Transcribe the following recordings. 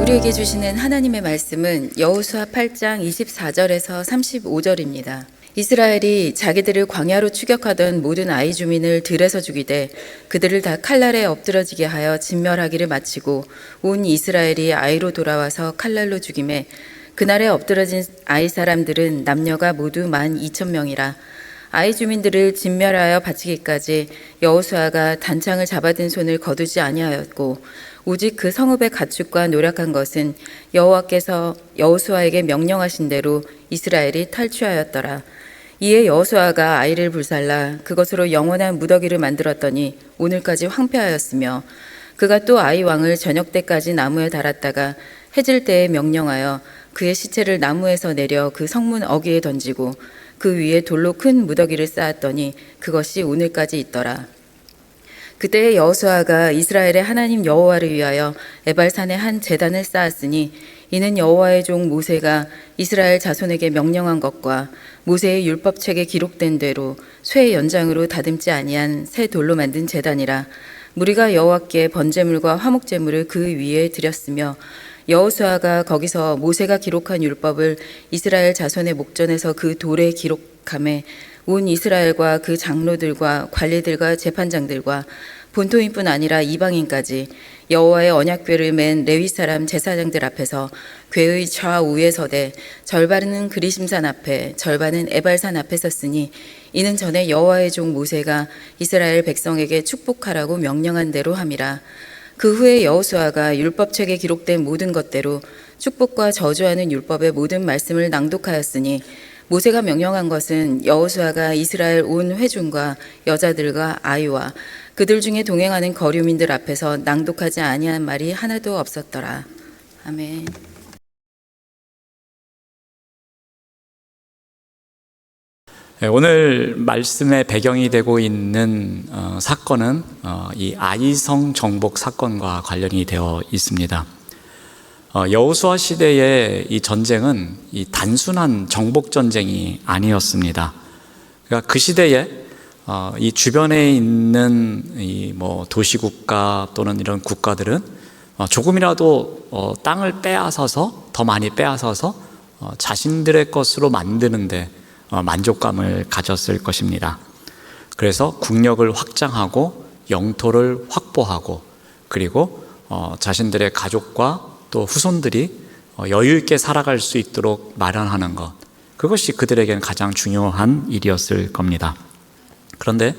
우리에게 주시는 하나님의 말씀은 여호수아 8장 24절에서 35절입니다. 이스라엘이 자기들을 광야로 추격하던 모든 아이 주민을 들에서 죽이되 그들을 다 칼날에 엎드러지게 하여 진멸하기를 마치고 온 이스라엘이 아이로 돌아와서 칼날로 죽임에 그날에 엎드러진 아이 사람들은 남녀가 모두 12,000명이라. 아이 주민들을 진멸하여 바치기까지 여호수아가 단창을 잡아든 손을 거두지 아니하였고 오직 그 성읍의 가축과 노력한 것은 여호와께서 여호수아에게 명령하신 대로 이스라엘이 탈취하였더라. 이에 여호수아가 아이를 불살라 그것으로 영원한 무더기를 만들었더니 오늘까지 황폐하였으며 그가 또 아이 왕을 저녁 때까지 나무에 달았다가 해질 때에 명령하여 그의 시체를 나무에서 내려 그 성문 어귀에 던지고 그 위에 돌로 큰 무더기를 쌓았더니 그것이 오늘까지 있더라. 그때 여호수아가 이스라엘의 하나님 여호와를 위하여 에발산에 한 제단을 쌓았으니 이는 여호와의 종 모세가 이스라엘 자손에게 명령한 것과 모세의 율법책에 기록된 대로 쇠의 연장으로 다듬지 아니한 새 돌로 만든 제단이라. 무리가 여호와께 번제물과 화목제물을 그 위에 드렸으며 여호수아가 거기서 모세가 기록한 율법을 이스라엘 자손의 목전에서 그 돌에 기록하매 온 이스라엘과 그 장로들과 관리들과 재판장들과 본토인뿐 아니라 이방인까지 여호와의 언약궤를 맨 레위 사람 제사장들 앞에서 궤의 좌우에 서되 절반은 그리심산 앞에 절반은 에발산 앞에 섰으니 이는 전에 여호와의 종 모세가 이스라엘 백성에게 축복하라고 명령한 대로 함이라. 그 후에 여호수아가 율법책에 기록된 모든 것대로 축복과 저주하는 율법의 모든 말씀을 낭독하였으니 모세가 명령한 것은 여호수아가 이스라엘 온 회중과 여자들과 아이와 그들 중에 동행하는 거류민들 앞에서 낭독하지 아니한 말이 하나도 없었더라. 아멘. 오늘 말씀의 배경이 되고 있는 사건은 이 아이성 정복 사건과 관련이 되어 있습니다. 여호수아 시대의 이 전쟁은 이 단순한 정복 전쟁이 아니었습니다. 그러니까 그 시대에 이 주변에 있는 이 도시국가 또는 이런 국가들은 조금이라도 땅을 빼앗아서 더 많이 빼앗아서 자신들의 것으로 만드는데 만족감을 가졌을 것입니다. 그래서 국력을 확장하고 영토를 확보하고 그리고 자신들의 가족과 또 후손들이 여유 있게 살아갈 수 있도록 마련하는 것, 그것이 그들에게는 가장 중요한 일이었을 겁니다. 그런데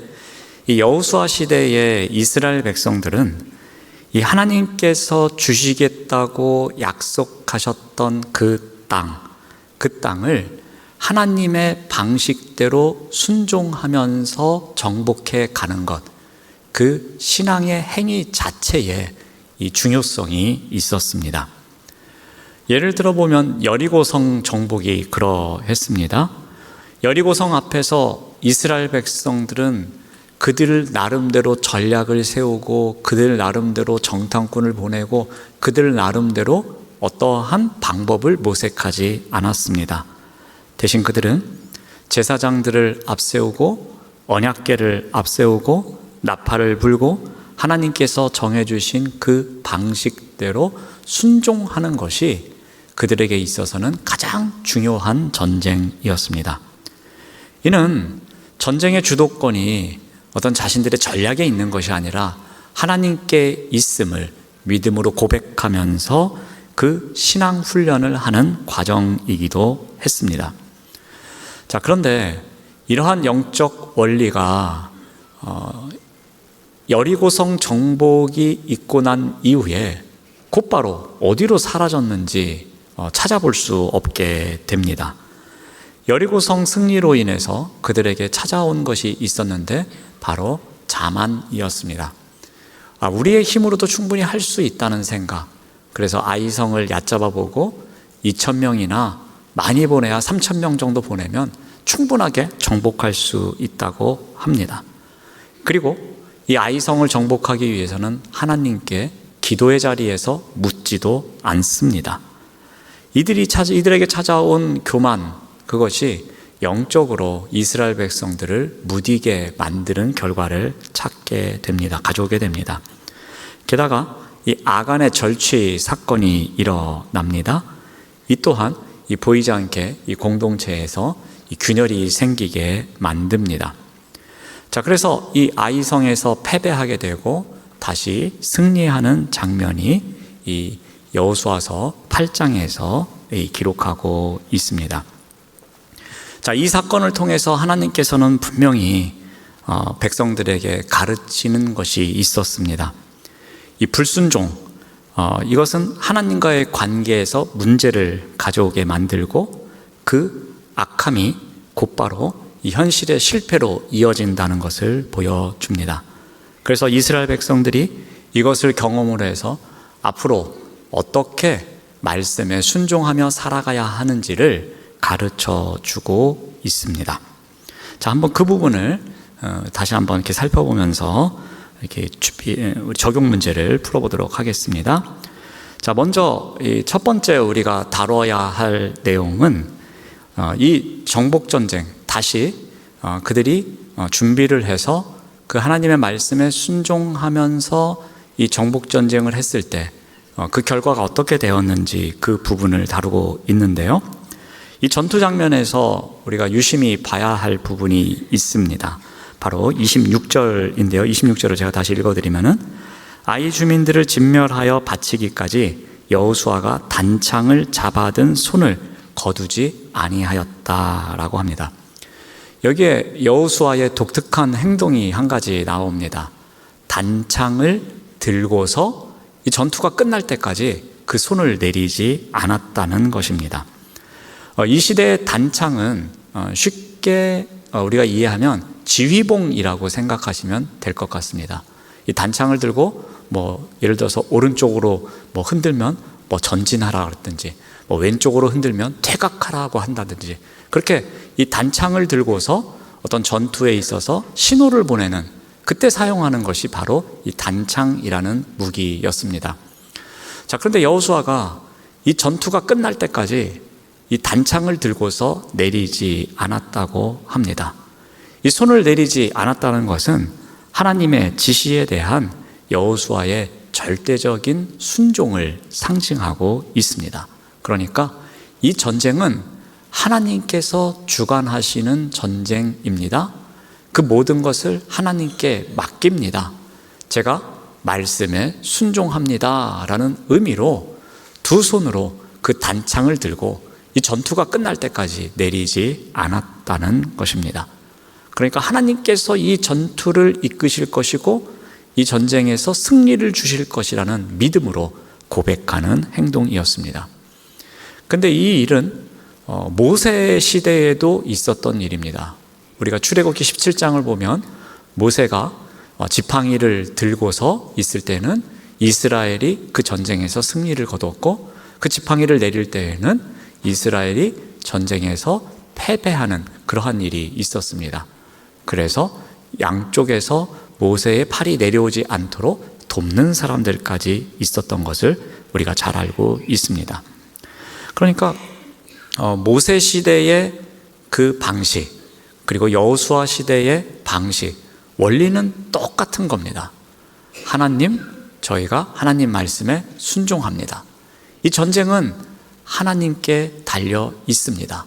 이 여호수아 시대의 이스라엘 백성들은 이 하나님께서 주시겠다고 약속하셨던 그 땅을 하나님의 방식대로 순종하면서 정복해 가는 것, 그 신앙의 행위 자체에 이 중요성이 있었습니다. 예를 들어보면 여리고성 정복이 그러했습니다. 여리고성 앞에서 이스라엘 백성들은 그들 나름대로 전략을 세우고 그들 나름대로 정탐꾼을 보내고 그들 나름대로 어떠한 방법을 모색하지 않았습니다. 대신 그들은 제사장들을 앞세우고 언약궤를 앞세우고 나팔을 불고 하나님께서 정해주신 그 방식대로 순종하는 것이 그들에게 있어서는 가장 중요한 전쟁이었습니다. 이는 전쟁의 주도권이 어떤 자신들의 전략에 있는 것이 아니라 하나님께 있음을 믿음으로 고백하면서 그 신앙 훈련을 하는 과정이기도 했습니다. 자, 그런데 이러한 영적 원리가 여리고성 정복이 있고 난 이후에 곧바로 어디로 사라졌는지 찾아볼 수 없게 됩니다. 여리고성 승리로 인해서 그들에게 찾아온 것이 있었는데 바로 자만이었습니다. 우리의 힘으로도 충분히 할 수 있다는 생각, 그래서 아이성을 얕잡아 보고 2,000명이나 많이 보내야 3,000명 정도 보내면 충분하게 정복할 수 있다고 합니다. 그리고 이 아이성을 정복하기 위해서는 하나님께 기도의 자리에서 묻지도 않습니다. 이들에게 찾아온 교만, 그것이 영적으로 이스라엘 백성들을 무디게 만드는 결과를 찾게 됩니다. 가져오게 됩니다. 게다가 이 아간의 절취 사건이 일어납니다. 이 또한 이 보이지 않게 이 공동체에서 이 균열이 생기게 만듭니다. 자, 그래서 이 아이성에서 패배하게 되고 다시 승리하는 장면이 이 여호수아서 8장에서 기록하고 있습니다. 자, 이 사건을 통해서 하나님께서는 분명히 백성들에게 가르치는 것이 있었습니다. 이 불순종, 이것은 하나님과의 관계에서 문제를 가져오게 만들고 그 악함이 곧바로 이 현실의 실패로 이어진다는 것을 보여줍니다. 그래서 이스라엘 백성들이 이것을 경험으로 해서 앞으로 어떻게 말씀에 순종하며 살아가야 하는지를 가르쳐 주고 있습니다. 자, 한번 그 부분을 다시 한번 이렇게 살펴보면서 이렇게 적용 문제를 풀어보도록 하겠습니다. 자, 먼저 첫 번째 우리가 다뤄야 할 내용은 이 정복전쟁, 다시 그들이 준비를 해서 그 하나님의 말씀에 순종하면서 이 정복전쟁을 했을 때 그 결과가 어떻게 되었는지 그 부분을 다루고 있는데요. 이 전투 장면에서 우리가 유심히 봐야 할 부분이 있습니다. 바로 26절인데요. 26절을 제가 다시 읽어드리면은 아이 주민들을 진멸하여 바치기까지 여호수아가 단창을 잡아든 손을 거두지 아니하였다라고 합니다. 여기에 여호수아의 독특한 행동이 한 가지 나옵니다. 단창을 들고서 이 전투가 끝날 때까지 그 손을 내리지 않았다는 것입니다. 이 시대의 단창은 쉽게 우리가 이해하면 지휘봉이라고 생각하시면 될 것 같습니다. 이 단창을 들고 예를 들어서 오른쪽으로 흔들면 전진하라 그랬든지 왼쪽으로 흔들면 퇴각하라고 한다든지, 그렇게 이 단창을 들고서 어떤 전투에 있어서 신호를 보내는, 그때 사용하는 것이 바로 이 단창이라는 무기였습니다. 자, 그런데 여호수아가 이 전투가 끝날 때까지 이 단창을 들고서 내리지 않았다고 합니다. 이 손을 내리지 않았다는 것은 하나님의 지시에 대한 여호수아의 절대적인 순종을 상징하고 있습니다. 그러니까 이 전쟁은 하나님께서 주관하시는 전쟁입니다. 그 모든 것을 하나님께 맡깁니다. 제가 말씀에 순종합니다 라는 의미로 두 손으로 그 단창을 들고 이 전투가 끝날 때까지 내리지 않았다는 것입니다. 그러니까 하나님께서 이 전투를 이끄실 것이고 이 전쟁에서 승리를 주실 것이라는 믿음으로 고백하는 행동이었습니다. 근데 이 일은 모세 시대에도 있었던 일입니다. 우리가 출애굽기 17장을 보면 모세가 지팡이를 들고서 있을 때는 이스라엘이 그 전쟁에서 승리를 거두었고, 그 지팡이를 내릴 때에는 이스라엘이 전쟁에서 패배하는 그러한 일이 있었습니다. 그래서 양쪽에서 모세의 팔이 내려오지 않도록 돕는 사람들까지 있었던 것을 우리가 잘 알고 있습니다. 그러니까 모세 시대의 그 방식, 그리고 여호수아 시대의 방식, 원리는 똑같은 겁니다. 하나님, 저희가 하나님 말씀에 순종합니다. 이 전쟁은 하나님께 달려 있습니다.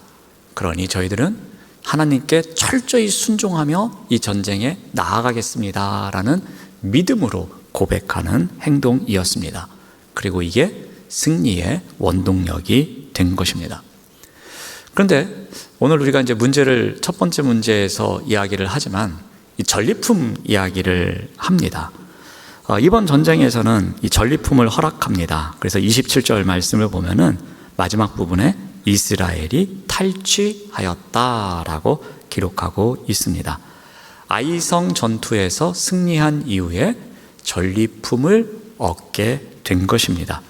그러니 저희들은 하나님께 철저히 순종하며 이 전쟁에 나아가겠습니다 라는 믿음으로 고백하는 행동이었습니다. 그리고 이게 승리의 원동력이 된 것입니다. 그런데 오늘 우리가 이제 문제를 첫 번째 문제에서 이야기를 하지만 이 전리품 이야기를 합니다. 이번 전쟁에서는 이 전리품을 허락합니다. 그래서 27절 말씀을 보면은 마지막 부분에 이스라엘이 탈취하였다라고 기록하고 있습니다. 아이성 전투에서 승리한 이후에 전리품을 얻게 된 것입니다.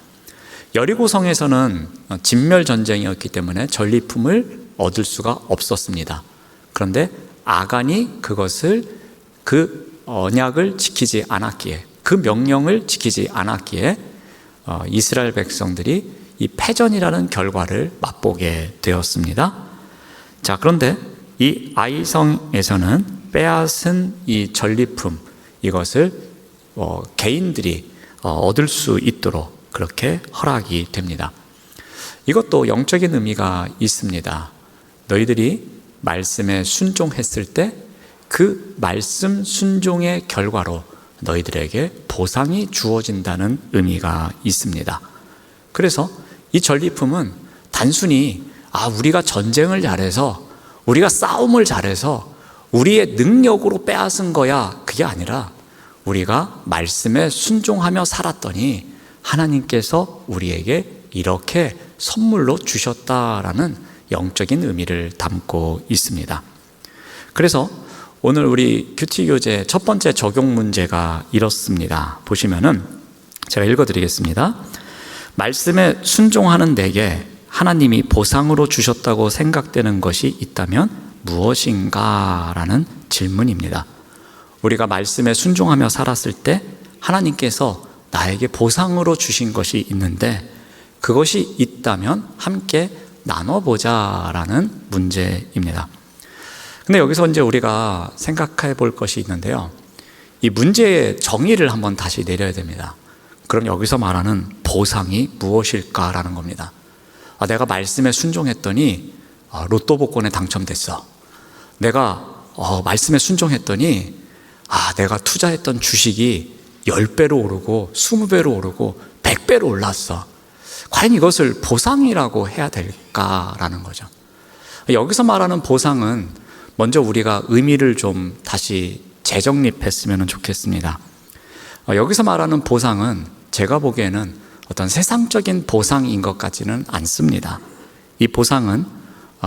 여리고성에서는 진멸 전쟁이었기 때문에 전리품을 얻을 수가 없었습니다. 그런데 아간이 그 언약을 지키지 않았기에, 그 명령을 지키지 않았기에 이스라엘 백성들이 이 패전이라는 결과를 맛보게 되었습니다. 자, 그런데 이 아이성에서는 빼앗은 이 전리품, 이것을 개인들이 얻을 수 있도록 그렇게 허락이 됩니다. 이것도 영적인 의미가 있습니다. 너희들이 말씀에 순종했을 때 그 말씀 순종의 결과로 너희들에게 보상이 주어진다는 의미가 있습니다. 그래서 이 전리품은 단순히 우리가 전쟁을 잘해서, 우리가 싸움을 잘해서 우리의 능력으로 빼앗은 거야, 그게 아니라 우리가 말씀에 순종하며 살았더니 하나님께서 우리에게 이렇게 선물로 주셨다라는 영적인 의미를 담고 있습니다. 그래서 오늘 우리 큐티 교재 첫 번째 적용 문제가 이렇습니다. 보시면은 제가 읽어드리겠습니다. 말씀에 순종하는 내게 하나님이 보상으로 주셨다고 생각되는 것이 있다면 무엇인가? 라는 질문입니다. 우리가 말씀에 순종하며 살았을 때 하나님께서 나에게 보상으로 주신 것이 있는데 그것이 있다면 함께 나눠보자 라는 문제입니다. 근데 여기서 이제 우리가 생각해 볼 것이 있는데요. 이 문제의 정의를 한번 다시 내려야 됩니다. 그럼 여기서 말하는 보상이 무엇일까라는 겁니다. 내가 말씀에 순종했더니 로또 복권에 당첨됐어. 내가 말씀에 순종했더니 내가 투자했던 주식이 10배로 오르고 20배로 오르고 100배로 올랐어. 과연 이것을 보상이라고 해야 될까라는 거죠. 여기서 말하는 보상은 먼저 우리가 의미를 좀 다시 재정립했으면 좋겠습니다. 여기서 말하는 보상은 제가 보기에는 어떤 세상적인 보상인 것 같지는 않습니다. 이 보상은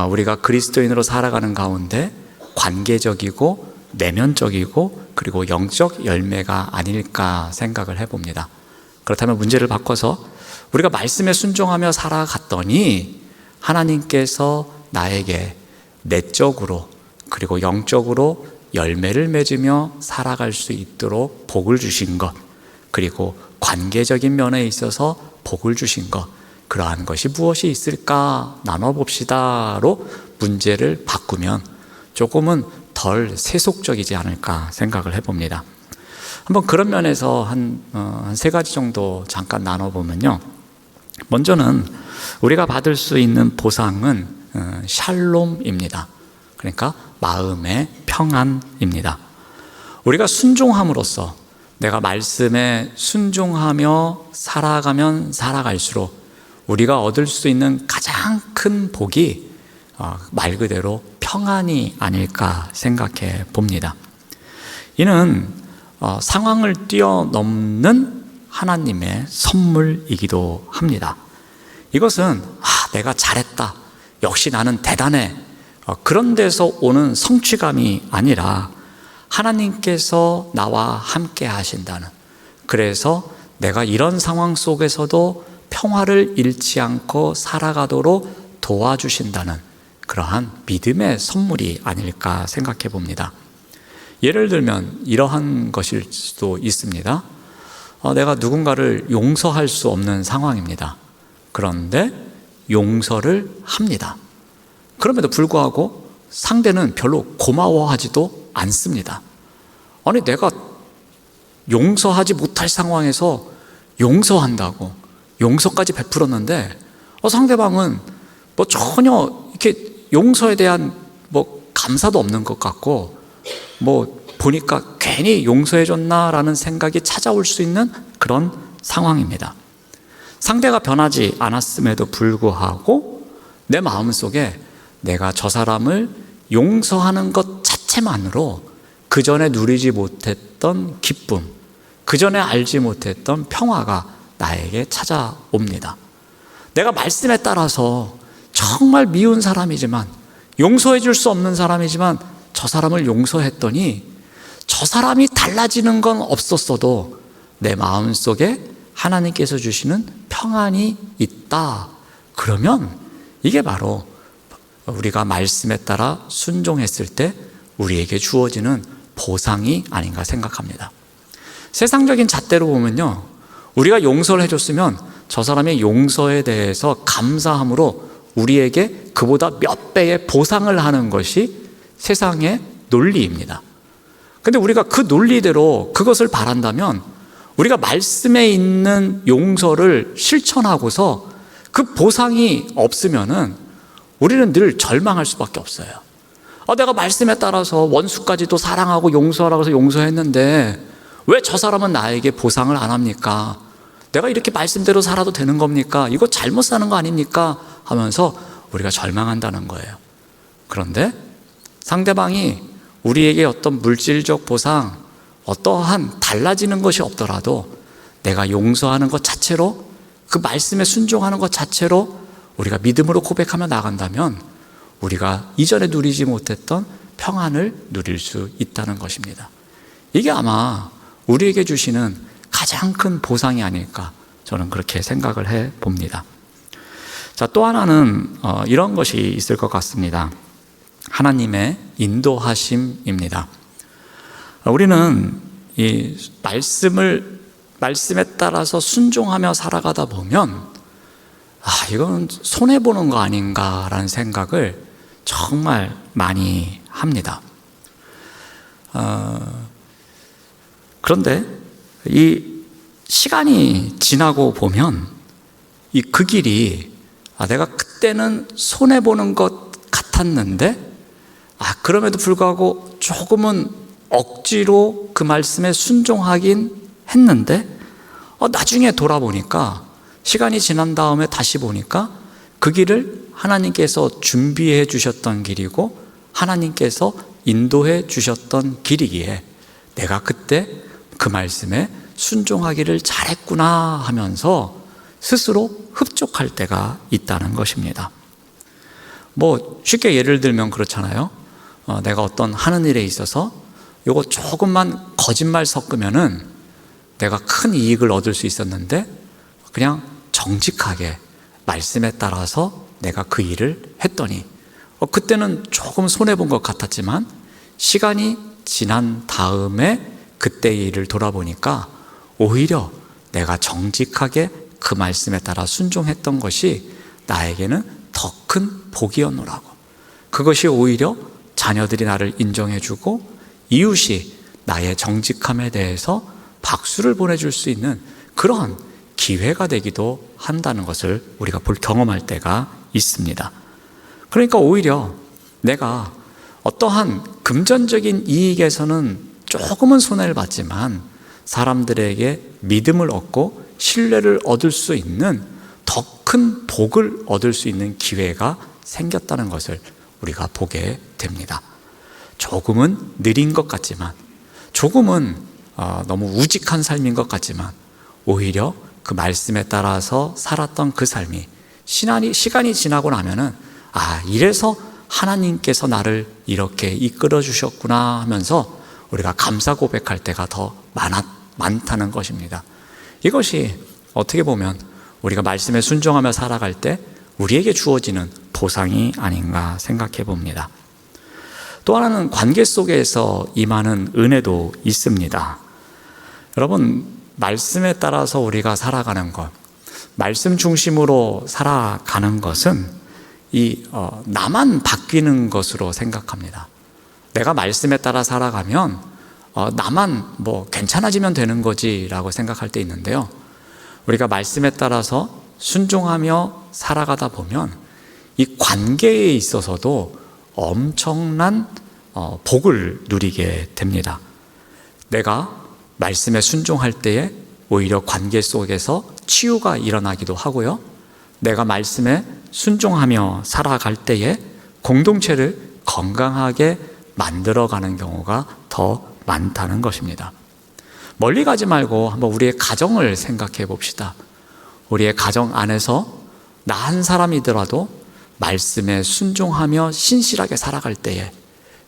우리가 그리스도인으로 살아가는 가운데 관계적이고 내면적이고 그리고 영적 열매가 아닐까 생각을 해봅니다. 그렇다면 문제를 바꿔서 우리가 말씀에 순종하며 살아갔더니 하나님께서 나에게 내적으로 그리고 영적으로 열매를 맺으며 살아갈 수 있도록 복을 주신 것, 그리고 관계적인 면에 있어서 복을 주신 것, 그러한 것이 무엇이 있을까 나눠봅시다로 문제를 바꾸면 조금은 덜 세속적이지 않을까 생각을 해봅니다. 한번 그런 면에서 한 세 가지 정도 잠깐 나눠보면요. 먼저는 우리가 받을 수 있는 보상은 샬롬입니다. 그러니까 마음의 평안입니다. 우리가 순종함으로써 내가 말씀에 순종하며 살아가면 살아갈수록 우리가 얻을 수 있는 가장 큰 복이 말 그대로 평안이 아닐까 생각해 봅니다. 이는 상황을 뛰어넘는 하나님의 선물이기도 합니다. 이것은 내가 잘했다, 역시 나는 대단해, 그런 데서 오는 성취감이 아니라 하나님께서 나와 함께 하신다는, 그래서 내가 이런 상황 속에서도 평화를 잃지 않고 살아가도록 도와주신다는 그러한 믿음의 선물이 아닐까 생각해 봅니다. 예를 들면 이러한 것일 수도 있습니다. 내가 누군가를 용서할 수 없는 상황입니다. 그런데 용서를 합니다. 그럼에도 불구하고 상대는 별로 고마워하지도 않습니다. 아니, 내가 용서하지 못할 상황에서 용서한다고 용서까지 베풀었는데 상대방은 전혀 이렇게 용서에 대한 감사도 없는 것 같고 보니까 괜히 용서해줬나라는 생각이 찾아올 수 있는 그런 상황입니다. 상대가 변하지 않았음에도 불구하고 내 마음속에 내가 저 사람을 용서하는 것 자체만으로 그 전에 누리지 못했던 기쁨, 그 전에 알지 못했던 평화가 나에게 찾아옵니다. 내가 말씀에 따라서 정말 미운 사람이지만, 용서해 줄 수 없는 사람이지만 저 사람을 용서했더니 저 사람이 달라지는 건 없었어도 내 마음속에 하나님께서 주시는 평안이 있다. 그러면 이게 바로 우리가 말씀에 따라 순종했을 때 우리에게 주어지는 보상이 아닌가 생각합니다. 세상적인 잣대로 보면요, 우리가 용서를 해줬으면 저 사람의 용서에 대해서 감사함으로 우리에게 그보다 몇 배의 보상을 하는 것이 세상의 논리입니다. 근데 우리가 그 논리대로 그것을 바란다면 우리가 말씀에 있는 용서를 실천하고서 그 보상이 없으면은 우리는 늘 절망할 수밖에 없어요. 내가 말씀에 따라서 원수까지도 사랑하고 용서하라고 해서 용서했는데 왜 저 사람은 나에게 보상을 안 합니까? 내가 이렇게 말씀대로 살아도 되는 겁니까? 이거 잘못 사는 거 아닙니까? 하면서 우리가 절망한다는 거예요. 그런데 상대방이 우리에게 어떤 물질적 보상, 어떠한 달라지는 것이 없더라도 내가 용서하는 것 자체로, 그 말씀에 순종하는 것 자체로 우리가 믿음으로 고백하며 나간다면 우리가 이전에 누리지 못했던 평안을 누릴 수 있다는 것입니다. 이게 아마 우리에게 주시는 가장 큰 보상이 아닐까, 저는 그렇게 생각을 해 봅니다. 자, 또 하나는 이런 것이 있을 것 같습니다. 하나님의 인도하심입니다. 우리는 이 말씀에 따라서 순종하며 살아가다 보면 이건 손해보는 거 아닌가라는 생각을 정말 많이 합니다. 그런데 이 시간이 지나고 보면 그 길이 내가 그때는 손해보는 것 같았는데 그럼에도 불구하고 조금은 억지로 그 말씀에 순종하긴 했는데 나중에 돌아보니까, 시간이 지난 다음에 다시 보니까 그 길을 하나님께서 준비해 주셨던 길이고 하나님께서 인도해 주셨던 길이기에 내가 그때 그 말씀에 순종하기를 잘했구나 하면서 스스로 흡족할 때가 있다는 것입니다. 쉽게 예를 들면 그렇잖아요. 내가 어떤 하는 일에 있어서 요거 조금만 거짓말 섞으면은 내가 큰 이익을 얻을 수 있었는데 그냥 정직하게 말씀에 따라서 내가 그 일을 했더니 그때는 조금 손해본 것 같았지만 시간이 지난 다음에 그때의 일을 돌아보니까 오히려 내가 정직하게 그 말씀에 따라 순종했던 것이 나에게는 더 큰 복이었노라고. 그것이 오히려 자녀들이 나를 인정해주고 이웃이 나의 정직함에 대해서 박수를 보내줄 수 있는 그러한 기회가 되기도 한다는 것을 우리가 경험할 때가 있습니다. 그러니까 오히려 내가 어떠한 금전적인 이익에서는 조금은 손해를 봤지만 사람들에게 믿음을 얻고 신뢰를 얻을 수 있는 더 큰 복을 얻을 수 있는 기회가 생겼다는 것을 우리가 보게 됩니다. 조금은 느린 것 같지만, 조금은 너무 우직한 삶인 것 같지만 오히려 그 말씀에 따라서 살았던 그 삶이 시간이 지나고 나면은 이래서 하나님께서 나를 이렇게 이끌어 주셨구나 하면서 우리가 감사 고백할 때가 더 많다는 것입니다. 이것이 어떻게 보면 우리가 말씀에 순종하며 살아갈 때 우리에게 주어지는 보상이 아닌가 생각해 봅니다. 또 하나는 관계 속에서 임하는 은혜도 있습니다. 여러분, 말씀에 따라서 우리가 살아가는 것, 말씀 중심으로 살아가는 것은 나만 바뀌는 것으로 생각합니다. 내가 말씀에 따라 살아가면 나만 괜찮아지면 되는 거지라고 생각할 때 있는데요, 우리가 말씀에 따라서 순종하며 살아가다 보면 이 관계에 있어서도 엄청난 복을 누리게 됩니다. 내가 말씀에 순종할 때에 오히려 관계 속에서 치유가 일어나기도 하고요, 내가 말씀에 순종하며 살아갈 때에 공동체를 건강하게 만들어가는 경우가 더 많다는 것입니다. 멀리 가지 말고 한번 우리의 가정을 생각해 봅시다. 우리의 가정 안에서 나 한 사람이더라도 말씀에 순종하며 신실하게 살아갈 때에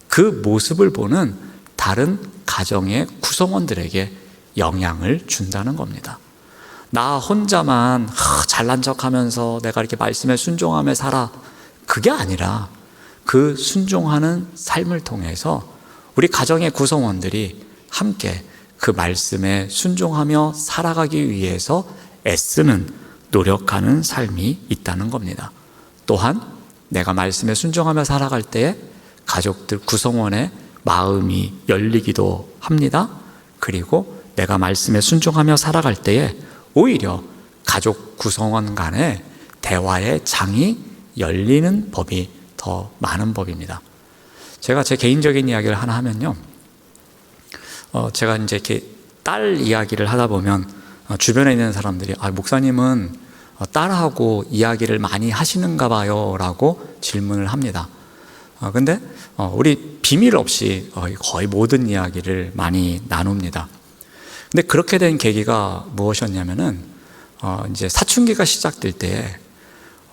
그 모습을 보는 다른 가정의 구성원들에게 영향을 준다는 겁니다. 나 혼자만 잘난 척하면서 내가 이렇게 말씀에 순종하며 살아, 그게 아니라 그 순종하는 삶을 통해서 우리 가정의 구성원들이 함께 그 말씀에 순종하며 살아가기 위해서 애쓰는, 노력하는 삶이 있다는 겁니다. 또한 내가 말씀에 순종하며 살아갈 때에 가족들 구성원의 마음이 열리기도 합니다. 그리고 내가 말씀에 순종하며 살아갈 때에 오히려 가족 구성원 간에 대화의 장이 열리는 법이 더 많은 법입니다. 제가 제 개인적인 이야기를 하나 하면요, 제가 이제 이렇게 딸 이야기를 하다 보면 주변에 있는 사람들이 목사님은 딸하고 이야기를 많이 하시는가 봐요 라고 질문을 합니다. 근데 우리 비밀 없이 거의 모든 이야기를 많이 나눕니다. 근데 그렇게 된 계기가 무엇이었냐면은 이제 사춘기가 시작될 때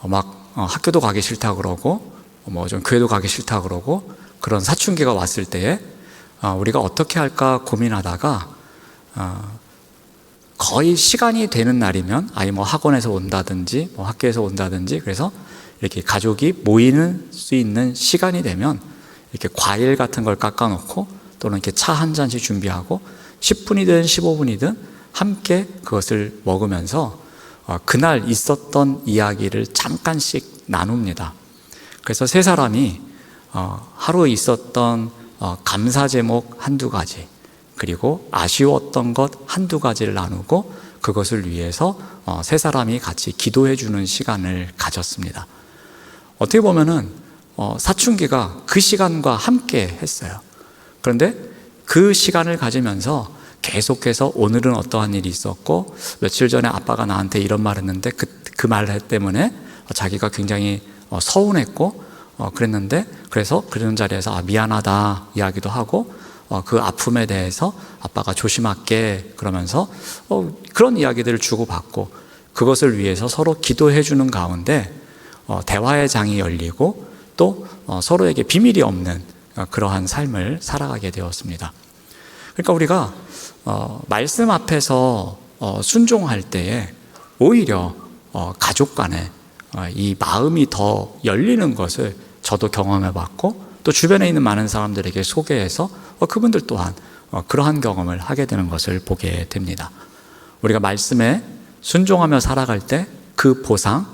막 학교도 가기 싫다 그러고 뭐 좀 교회도 가기 싫다 그러고 그런 사춘기가 왔을 때에 우리가 어떻게 할까 고민하다가 거의 시간이 되는 날이면 아이 뭐 학원에서 온다든지 뭐 학교에서 온다든지 그래서 이렇게 가족이 모이는 수 있는 시간이 되면 이렇게 과일 같은 걸 깎아놓고 또는 이렇게 차 한 잔씩 준비하고 10분이든 15분이든 함께 그것을 먹으면서 그날 있었던 이야기를 잠깐씩 나눕니다. 그래서 세 사람이 하루 있었던 감사 제목 한두 가지, 그리고 아쉬웠던 것 한두 가지를 나누고 그것을 위해서 세 사람이 같이 기도해 주는 시간을 가졌습니다. 어떻게 보면은 사춘기가 그 시간과 함께 했어요. 그런데 그 시간을 가지면서 계속해서 오늘은 어떠한 일이 있었고 며칠 전에 아빠가 나한테 이런 말 했는데 그 말 때문에 자기가 굉장히 서운했고 그랬는데 그래서 그런 자리에서 미안하다 이야기도 하고 그 아픔에 대해서 아빠가 조심할게 그러면서 그런 이야기들을 주고받고 그것을 위해서 서로 기도해 주는 가운데 대화의 장이 열리고 또 서로에게 비밀이 없는 그러한 삶을 살아가게 되었습니다. 그러니까 우리가 말씀 앞에서 순종할 때에 오히려 가족 간에 이 마음이 더 열리는 것을 저도 경험해 봤고 또 주변에 있는 많은 사람들에게 소개해서 그분들 또한 그러한 경험을 하게 되는 것을 보게 됩니다. 우리가 말씀에 순종하며 살아갈 때 그 보상,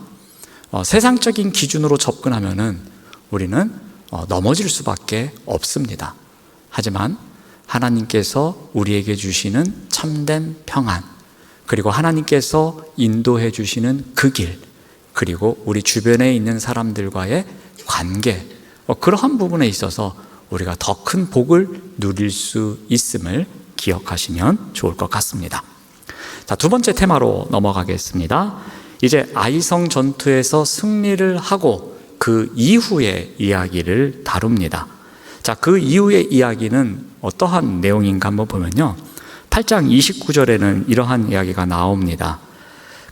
세상적인 기준으로 접근하면은 우리는 넘어질 수밖에 없습니다. 하지만 하나님께서 우리에게 주시는 참된 평안, 그리고 하나님께서 인도해 주시는 그 길, 그리고 우리 주변에 있는 사람들과의 관계, 그러한 부분에 있어서 우리가 더 큰 복을 누릴 수 있음을 기억하시면 좋을 것 같습니다. 자, 두 번째 테마로 넘어가겠습니다. 이제 아이성 전투에서 승리를 하고 그 이후의 이야기를 다룹니다. 자, 그 이후의 이야기는 어떠한 내용인가 한번 보면요, 8장 29절에는 이러한 이야기가 나옵니다.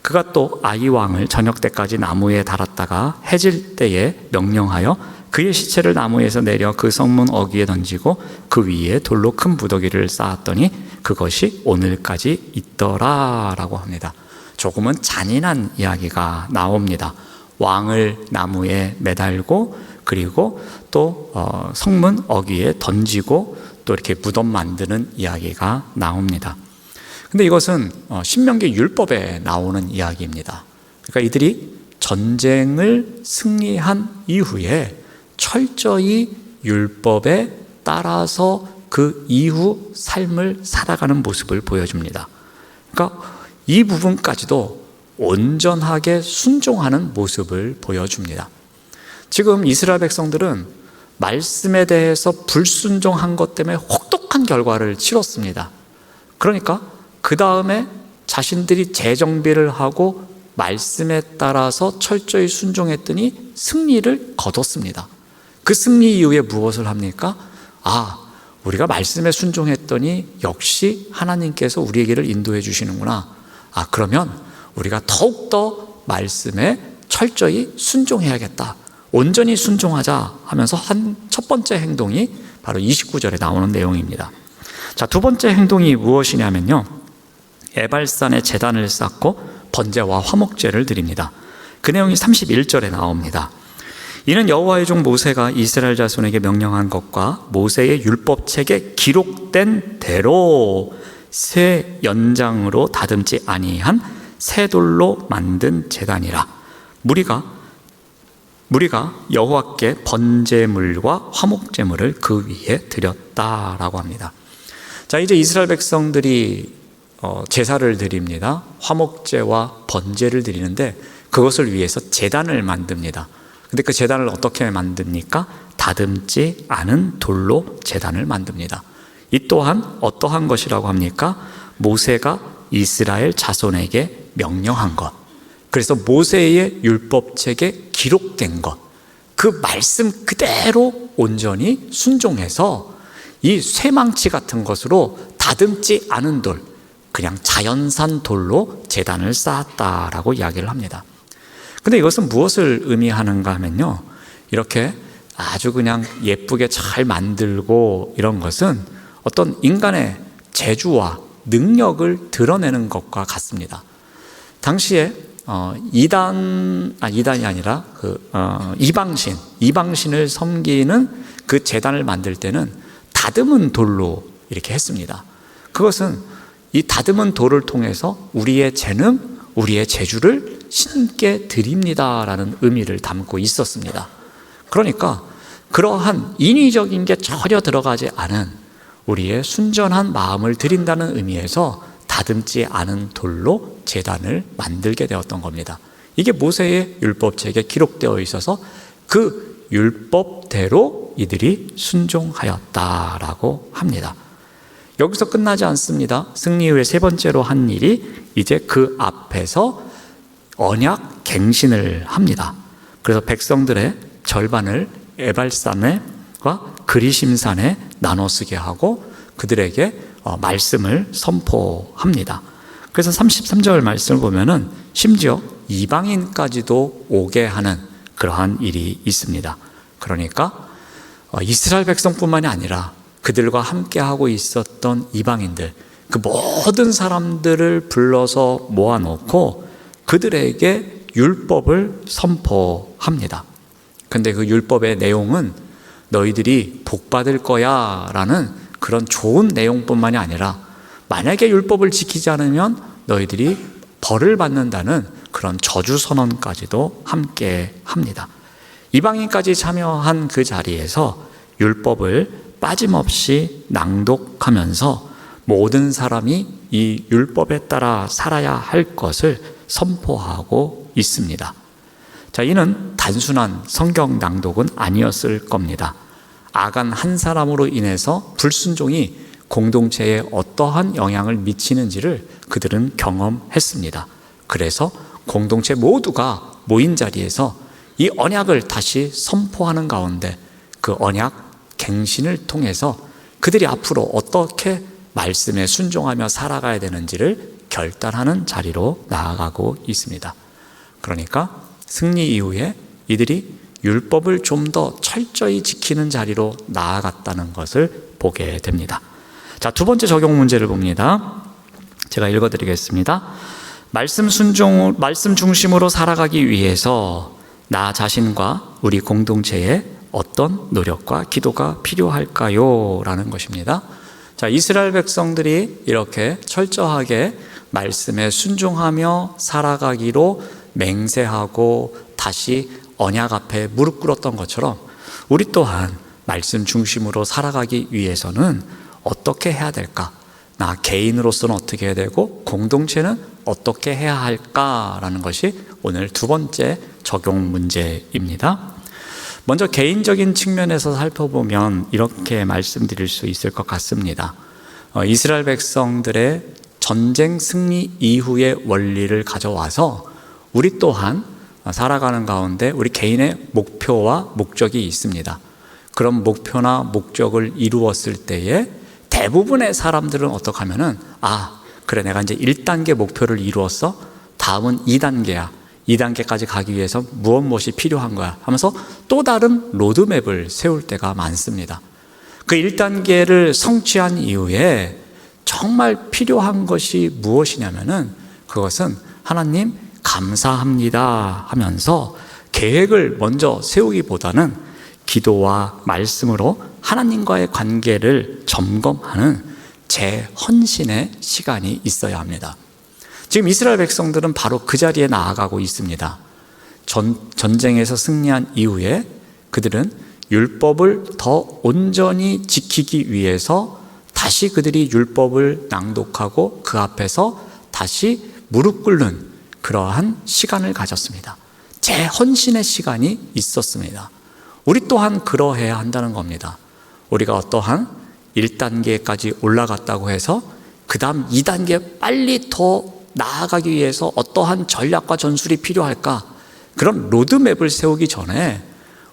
그가 또 아이 왕을 저녁 때까지 나무에 달았다가 해질 때에 명령하여 그의 시체를 나무에서 내려 그 성문 어귀에 던지고 그 위에 돌로 큰 무더기를 쌓았더니 그것이 오늘까지 있더라 라고 합니다. 조금은 잔인한 이야기가 나옵니다. 왕을 나무에 매달고 그리고 또 성문 어귀에 던지고 또 이렇게 무덤 만드는 이야기가 나옵니다. 근데 이것은 신명기 율법에 나오는 이야기입니다. 그러니까 이들이 전쟁을 승리한 이후에 철저히 율법에 따라서 그 이후 삶을 살아가는 모습을 보여줍니다. 그러니까 이 부분까지도 온전하게 순종하는 모습을 보여줍니다. 지금 이스라엘 백성들은 말씀에 대해서 불순종한 것 때문에 혹독한 결과를 치렀습니다. 그러니까 그 다음에 자신들이 재정비를 하고 말씀에 따라서 철저히 순종했더니 승리를 거뒀습니다. 그 승리 이후에 무엇을 합니까? 우리가 말씀에 순종했더니 역시 하나님께서 우리에게를 인도해 주시는구나. 그러면 우리가 더욱더 말씀에 철저히 순종해야겠다. 온전히 순종하자 하면서 한 첫 번째 행동이 바로 29절에 나오는 내용입니다. 자, 두 번째 행동이 무엇이냐면요, 에발산에 제단을 쌓고 번제와 화목제를 드립니다. 그 내용이 31절에 나옵니다. 이는 여호와의 종 모세가 이스라엘 자손에게 명령한 것과 모세의 율법책에 기록된 대로 새 연장으로 다듬지 아니한 새 돌로 만든 제단이라. 무리가 여호와께 번제물과 화목제물을 그 위에 드렸다라고 합니다. 자, 이제 이스라엘 백성들이 제사를 드립니다. 화목제와 번제를 드리는데 그것을 위해서 제단을 만듭니다. 근데 그 제단을 어떻게 만듭니까? 다듬지 않은 돌로 제단을 만듭니다. 이 또한 어떠한 것이라고 합니까? 모세가 이스라엘 자손에게 명령한 것, 그래서 모세의 율법책에 기록된 것, 그 말씀 그대로 온전히 순종해서 이 쇠망치 같은 것으로 다듬지 않은 돌, 그냥 자연산 돌로 제단을 쌓았다라고 이야기를 합니다. 근데 이것은 무엇을 의미하는가 하면요, 이렇게 아주 그냥 예쁘게 잘 만들고 이런 것은 어떤 인간의 재주와 능력을 드러내는 것과 같습니다. 당시에 이단이 아니라 이방신을 섬기는 그 제단을 만들 때는 다듬은 돌로 이렇게 했습니다. 그것은 이 다듬은 돌을 통해서 우리의 재능, 우리의 재주를 신께 드립니다라는 의미를 담고 있었습니다. 그러니까 그러한 인위적인 게 전혀 들어가지 않은 우리의 순전한 마음을 드린다는 의미에서 다듬지 않은 돌로 제단을 만들게 되었던 겁니다. 이게 모세의 율법책에 기록되어 있어서 그 율법대로 이들이 순종하였다라고 합니다. 여기서 끝나지 않습니다. 승리 이후에 세 번째로 한 일이 이제 그 앞에서 언약 갱신을 합니다. 그래서 백성들의 절반을 에발산과 그리심산에 나눠 쓰게 하고 그들에게 말씀을 선포합니다. 그래서 33절 말씀을 보면은 심지어 이방인까지도 오게 하는 그러한 일이 있습니다. 그러니까 이스라엘 백성뿐만이 아니라 그들과 함께하고 있었던 이방인들, 그 모든 사람들을 불러서 모아놓고 그들에게 율법을 선포합니다. 근데 그 율법의 내용은 너희들이 복받을 거야 라는 그런 좋은 내용뿐만이 아니라 만약에 율법을 지키지 않으면 너희들이 벌을 받는다는 그런 저주 선언까지도 함께 합니다. 이방인까지 참여한 그 자리에서 율법을 빠짐없이 낭독하면서 모든 사람이 이 율법에 따라 살아야 할 것을 선포하고 있습니다. 자, 이는 단순한 성경 낭독은 아니었을 겁니다. 아간 한 사람으로 인해서 불순종이 공동체에 어떠한 영향을 미치는지를 그들은 경험했습니다. 그래서 공동체 모두가 모인 자리에서 이 언약을 다시 선포하는 가운데 그 언약 갱신을 통해서 그들이 앞으로 어떻게 말씀에 순종하며 살아가야 되는지를 결단하는 자리로 나아가고 있습니다. 그러니까 승리 이후에 이들이 율법을 좀 더 철저히 지키는 자리로 나아갔다는 것을 보게 됩니다. 자, 두 번째 적용 문제를 봅니다. 제가 읽어드리겠습니다. 말씀 중심으로 살아가기 위해서 나 자신과 우리 공동체에 어떤 노력과 기도가 필요할까요? 라는 것입니다. 자, 이스라엘 백성들이 이렇게 철저하게 말씀에 순종하며 살아가기로 맹세하고 다시 언약 앞에 무릎 꿇었던 것처럼 우리 또한 말씀 중심으로 살아가기 위해서는 어떻게 해야 될까? 나 개인으로서는 어떻게 해야 되고 공동체는 어떻게 해야 할까라는 것이 오늘 두 번째 적용 문제입니다. 먼저 개인적인 측면에서 살펴보면 이렇게 말씀드릴 수 있을 것 같습니다. 이스라엘 백성들의 전쟁 승리 이후의 원리를 가져와서 우리 또한 살아가는 가운데 우리 개인의 목표와 목적이 있습니다. 그런 목표나 목적을 이루었을 때에 대부분의 사람들은 어떻게 하면은 그래 내가 이제 1단계 목표를 이루었어. 다음은 2단계야. 2단계까지 가기 위해서 무엇이 필요한 거야 하면서 또 다른 로드맵을 세울 때가 많습니다. 그 1단계를 성취한 이후에 정말 필요한 것이 무엇이냐면은 그것은 하나님 감사합니다 하면서 계획을 먼저 세우기보다는 기도와 말씀으로 하나님과의 관계를 점검하는 재헌신의 시간이 있어야 합니다. 지금 이스라엘 백성들은 바로 그 자리에 나아가고 있습니다. 전쟁에서 승리한 이후에 그들은 율법을 더 온전히 지키기 위해서 다시 그들이 율법을 낭독하고 그 앞에서 다시 무릎 꿇는 그러한 시간을 가졌습니다. 재헌신의 시간이 있었습니다. 우리 또한 그러해야 한다는 겁니다. 우리가 어떠한 1단계까지 올라갔다고 해서 그 다음 2단계 빨리 더 나아가기 위해서 어떠한 전략과 전술이 필요할까? 그런 로드맵을 세우기 전에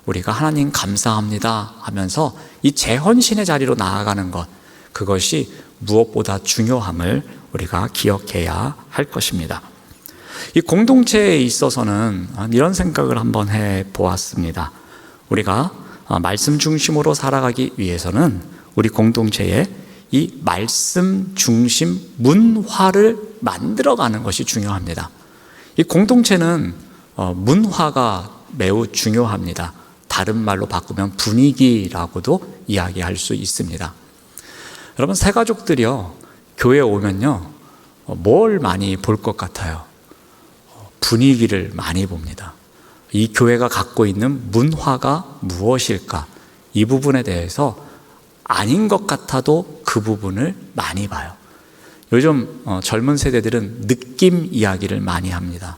우리가 하나님 감사합니다 하면서 이 재헌신의 자리로 나아가는 것, 그것이 무엇보다 중요함을 우리가 기억해야 할 것입니다. 이 공동체에 있어서는 이런 생각을 한번 해보았습니다. 우리가 말씀 중심으로 살아가기 위해서는 우리 공동체에 이 말씀 중심 문화를 만들어가는 것이 중요합니다. 이 공동체는 문화가 매우 중요합니다. 다른 말로 바꾸면 분위기라고도 이야기할 수 있습니다. 여러분, 새 가족들이요, 교회에 오면요, 뭘 많이 볼 것 같아요? 분위기를 많이 봅니다. 이 교회가 갖고 있는 문화가 무엇일까? 이 부분에 대해서 아닌 것 같아도 그 부분을 많이 봐요. 요즘 젊은 세대들은 느낌 이야기를 많이 합니다.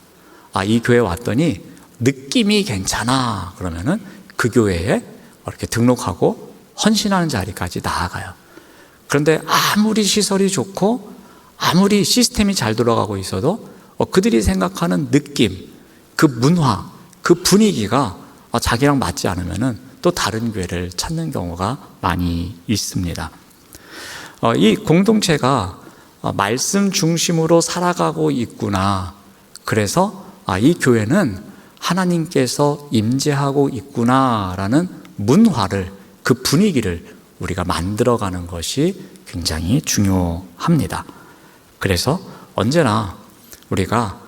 이 교회 왔더니 느낌이 괜찮아. 그러면은 그 교회에 이렇게 등록하고 헌신하는 자리까지 나아가요. 그런데 아무리 시설이 좋고 아무리 시스템이 잘 돌아가고 있어도 그들이 생각하는 느낌, 그 문화, 그 분위기가 자기랑 맞지 않으면은 또 다른 교회를 찾는 경우가 많이 있습니다. 이 공동체가 말씀 중심으로 살아가고 있구나. 그래서 이 교회는 하나님께서 임재하고 있구나라는 문화를, 그 분위기를 우리가 만들어가는 것이 굉장히 중요합니다. 그래서 언제나 우리가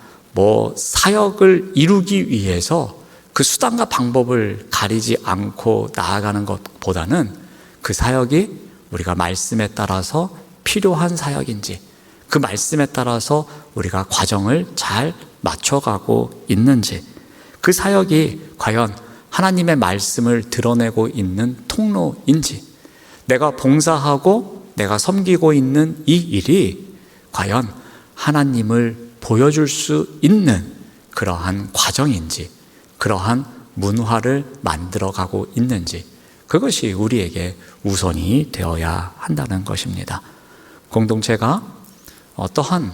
사역을 이루기 위해서 그 수단과 방법을 가리지 않고 나아가는 것보다는 그 사역이 우리가 말씀에 따라서 필요한 사역인지, 그 말씀에 따라서 우리가 과정을 잘 맞춰가고 있는지, 그 사역이 과연 하나님의 말씀을 드러내고 있는 통로인지, 내가 봉사하고 내가 섬기고 있는 이 일이 과연 하나님을 보여줄 수 있는 그러한 과정인지, 그러한 문화를 만들어가고 있는지, 그것이 우리에게 우선이 되어야 한다는 것입니다. 공동체가 어떠한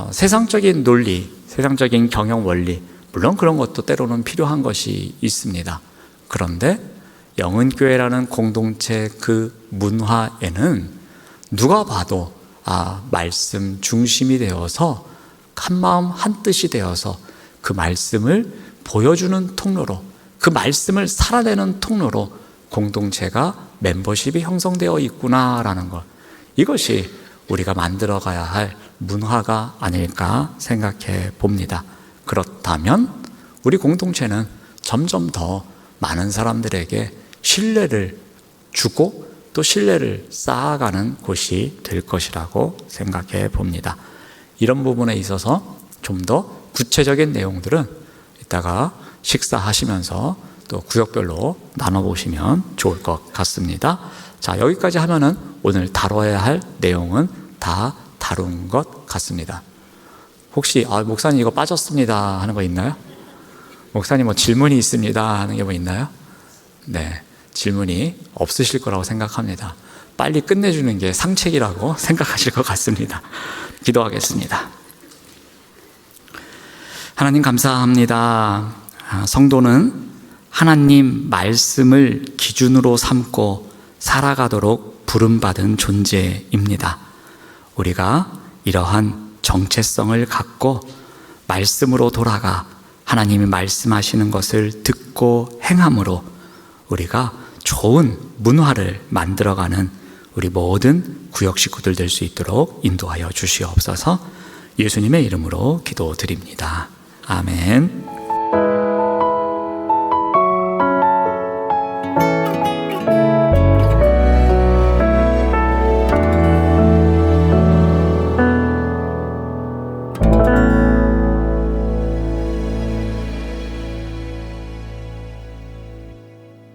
세상적인 논리, 세상적인 경영 원리, 물론 그런 것도 때로는 필요한 것이 있습니다. 그런데 영은교회라는 공동체 그 문화에는 누가 봐도 말씀 중심이 되어서 한마음 한뜻이 되어서 그 말씀을 보여주는 통로로, 그 말씀을 살아내는 통로로 공동체가 멤버십이 형성되어 있구나라는 것, 이것이 우리가 만들어가야 할 문화가 아닐까 생각해 봅니다. 그렇다면 우리 공동체는 점점 더 많은 사람들에게 신뢰를 주고 또 신뢰를 쌓아가는 곳이 될 것이라고 생각해 봅니다. 이런 부분에 있어서 좀 더 구체적인 내용들은 이따가 식사하시면서 또 구역별로 나눠보시면 좋을 것 같습니다. 자, 여기까지 하면은 오늘 다뤄야 할 내용은 다 다룬 것 같습니다. 혹시 목사님 이거 빠졌습니다 하는 거 있나요? 목사님 질문이 있습니다 하는 게 있나요? 네, 질문이 없으실 거라고 생각합니다. 빨리 끝내주는 게 상책이라고 생각하실 것 같습니다. 기도하겠습니다. 하나님 감사합니다. 성도는 하나님 말씀을 기준으로 삼고 살아가도록 부름받은 존재입니다. 우리가 이러한 정체성을 갖고 말씀으로 돌아가 하나님이 말씀하시는 것을 듣고 행함으로 우리가 좋은 문화를 만들어가는 우리 모든 구역 식구들 될 수 있도록 인도하여 주시옵소서. 예수님의 이름으로 기도드립니다. 아멘.